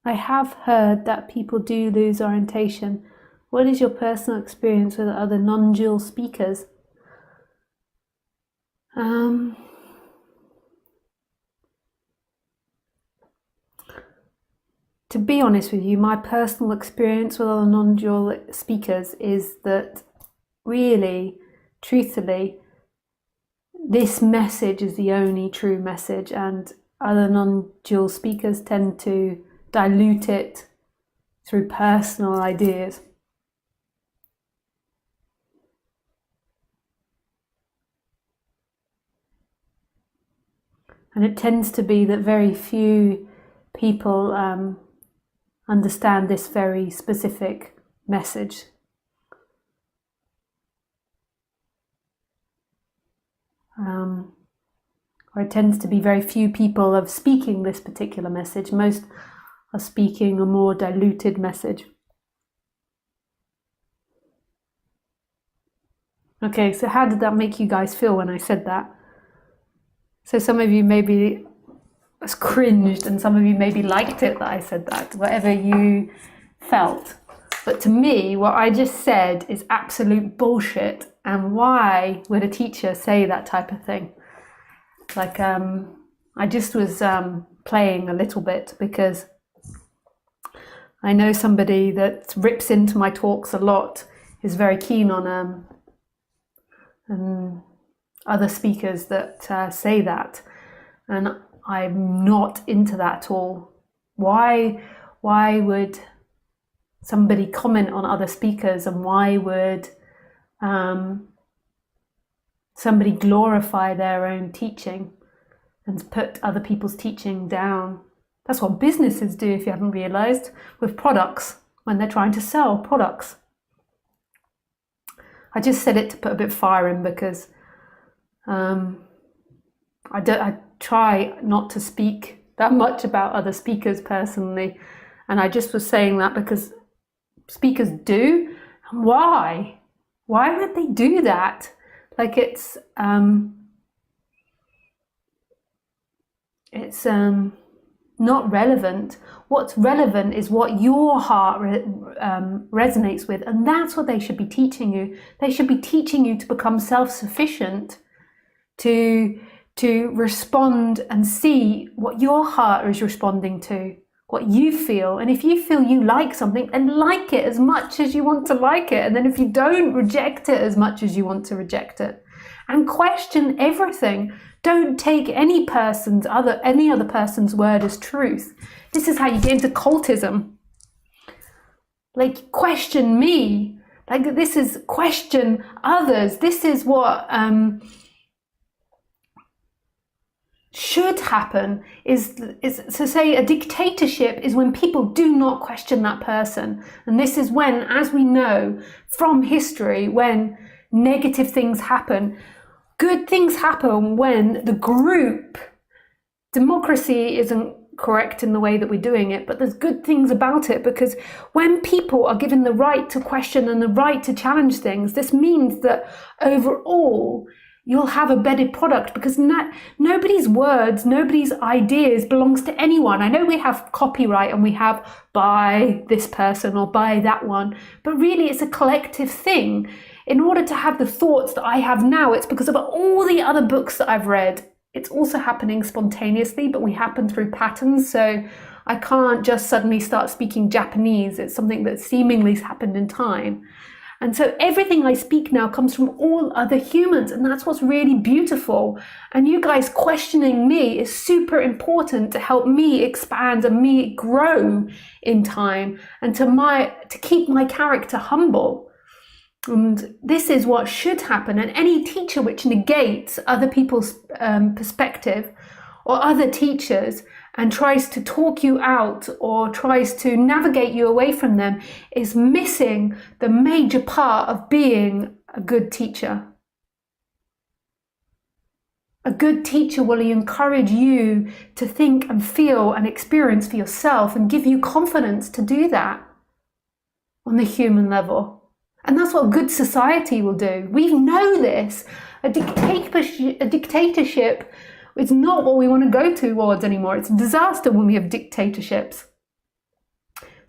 I have heard that people do lose orientation. What is your personal experience with other non-dual speakers? To be honest with you, my personal experience with other non-dual speakers is that really, truthfully, this message is the only true message, and other non-dual speakers tend to dilute it through personal ideas. And it tends to be that very few people understand this very specific message. Or it tends to be very few people of speaking this particular message. Most are speaking a more diluted message. Okay, so how did that make you guys feel when I said that? So some of you maybe cringed and some of you maybe liked it that I said that, whatever you felt. But to me, what I just said is absolute bullshit. And why would a teacher say that type of thing? Like, I just was playing a little bit because I know somebody that rips into my talks a lot, is very keen on other speakers that say that. And I'm not into that at all. Why would somebody comment on other speakers, and why would somebody glorify their own teaching and put other people's teaching down? That's what businesses do, if you haven't realized, with products, when they're trying to sell products. I just said it to put a bit of fire in because I try not to speak that much about other speakers personally, and I just was saying that because speakers do. And why would they do that? Like, it's not relevant. What's relevant is what your heart resonates with, and that's what they should be teaching you. They should be teaching you to become self-sufficient, to respond and see what your heart is responding to, what you feel. And if you feel you like something, then like it as much as you want to like it. And then if you don't, reject it as much as you want to reject it. And question everything. Don't take any other person's word as truth. This is how you get into cultism. Like, question me. Like, this is question others. This is what should happen, is to say a dictatorship is when people do not question that person. And this is when, as we know from history, when negative things happen. Good things happen when the group, democracy isn't correct in the way that we're doing it, but there's good things about it, because when people are given the right to question and the right to challenge things, this means that overall you'll have a better product, because nobody's words, nobody's ideas belongs to anyone. I know we have copyright and we have by this person or by that one, but really it's a collective thing. In order to have the thoughts that I have now, it's because of all the other books that I've read. It's also happening spontaneously, but we happen through patterns. So I can't just suddenly start speaking Japanese. It's something that seemingly has happened in time. And so everything I speak now comes from all other humans, and that's what's really beautiful. And you guys questioning me is super important to help me expand and me grow in time, and to keep my character humble. And this is what should happen. And any teacher which negates other people's perspective or other teachers and tries to talk you out or tries to navigate you away from them is missing the major part of being a good teacher. A good teacher will encourage you to think and feel and experience for yourself and give you confidence to do that on the human level. And that's what a good society will do. We know this. A dictatorship is not what we want to go towards anymore. It's a disaster when we have dictatorships.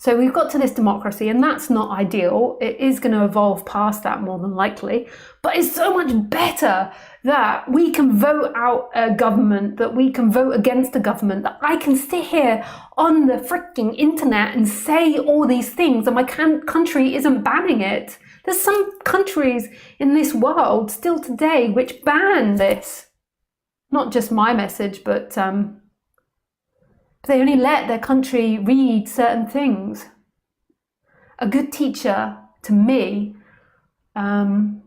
So we've got to this democracy, and that's not ideal. It is going to evolve past that more than likely, but it's so much better that we can vote out a government, that we can vote against a government, that I can sit here on the freaking internet and say all these things and my country isn't banning it. There's some countries in this world still today which ban this. Not just my message, but they only let their country read certain things. A good teacher, to me, in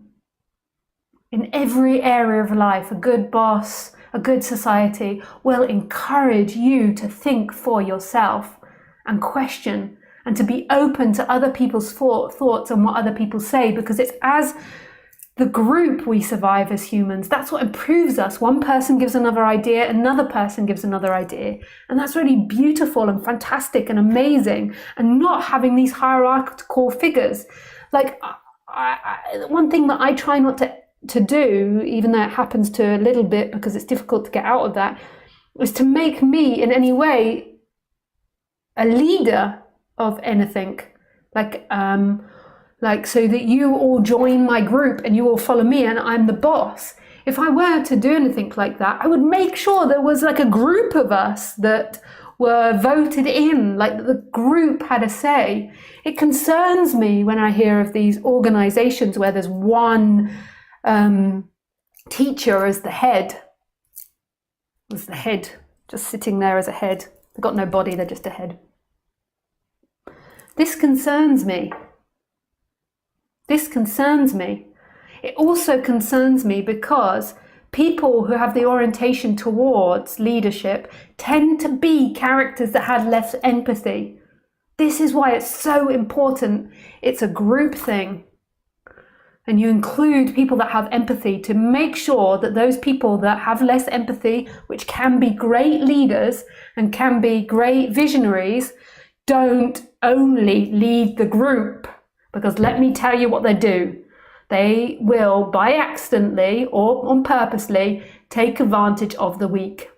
every area of life, a good boss, a good society, will encourage you to think for yourself and question and to be open to other people's thoughts and what other people say, because it's as the group we survive as humans. That's what improves us. One person gives another idea, another person gives another idea. And that's really beautiful and fantastic and amazing. And not having these hierarchical figures. Like, one thing that I try not to do, even though it happens to a little bit because it's difficult to get out of that, is to make me in any way a leader of anything. Like so that you all join my group and you all follow me and I'm the boss. If I were to do anything like that, I would make sure there was like a group of us that were voted in, like the group had a say. It concerns me when I hear of these organizations where there's one teacher as the head, just sitting there as a head. They've got no body, they're just a head. This concerns me. This concerns me. It also concerns me because people who have the orientation towards leadership tend to be characters that have less empathy. This is why it's so important. It's a group thing. And you include people that have empathy to make sure that those people that have less empathy, which can be great leaders and can be great visionaries, don't only lead the group. Because let me tell you what they do. They will, by accidentally or on purposely, take advantage of the weak.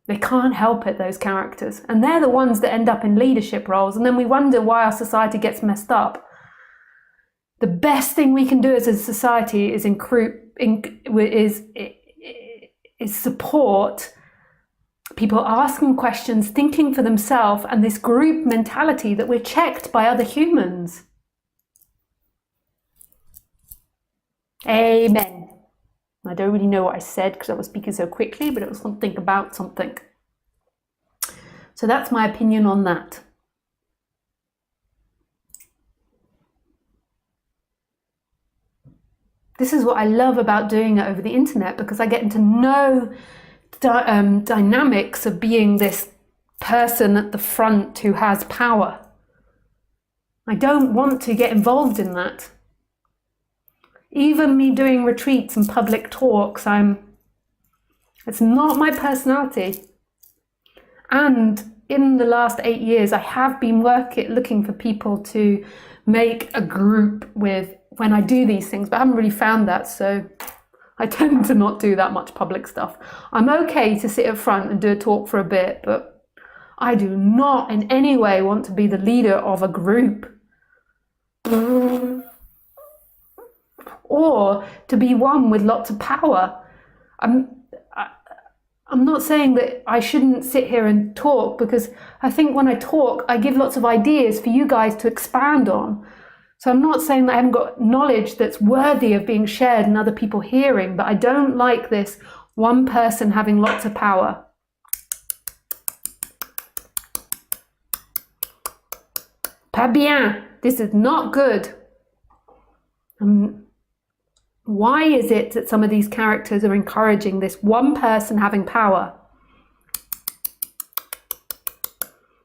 They can't help it, those characters. And they're the ones that end up in leadership roles. And then we wonder why our society gets messed up. The best thing we can do as a society is support people asking questions, thinking for themselves, and this group mentality that we're checked by other humans. Amen. I don't really know what I said because I was speaking so quickly, but it was something about something. So that's my opinion on that. This is what I love about doing it over the internet, because I get to know dynamics of being this person at the front who has power. I don't want to get involved in that. Even me doing retreats and public talks, it's not my personality. And in the last 8 years, I have been looking for people to make a group with when I do these things, but I haven't really found that, so I tend to not do that much public stuff. I'm okay to sit up front and do a talk for a bit, but I do not in any way want to be the leader of a group. Or to be one with lots of power. I'm not saying that I shouldn't sit here and talk, because I think when I talk, I give lots of ideas for you guys to expand on. So I'm not saying that I haven't got knowledge that's worthy of being shared and other people hearing, but I don't like this one person having lots of power. Pas bien. This is not good. Why is it that some of these characters are encouraging this one person having power?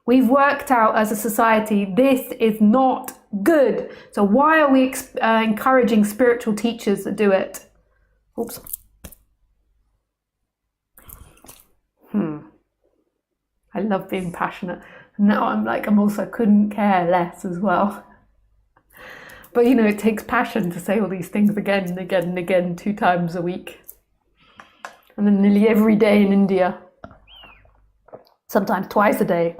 We've worked out as a society, this is not good. So why are we encouraging spiritual teachers to do it? Oops. I love being passionate. Now I'm also couldn't care less as well. But you know, it takes passion to say all these things again and again and again 2 times a week. And then nearly every day in India. sometimes twice a day.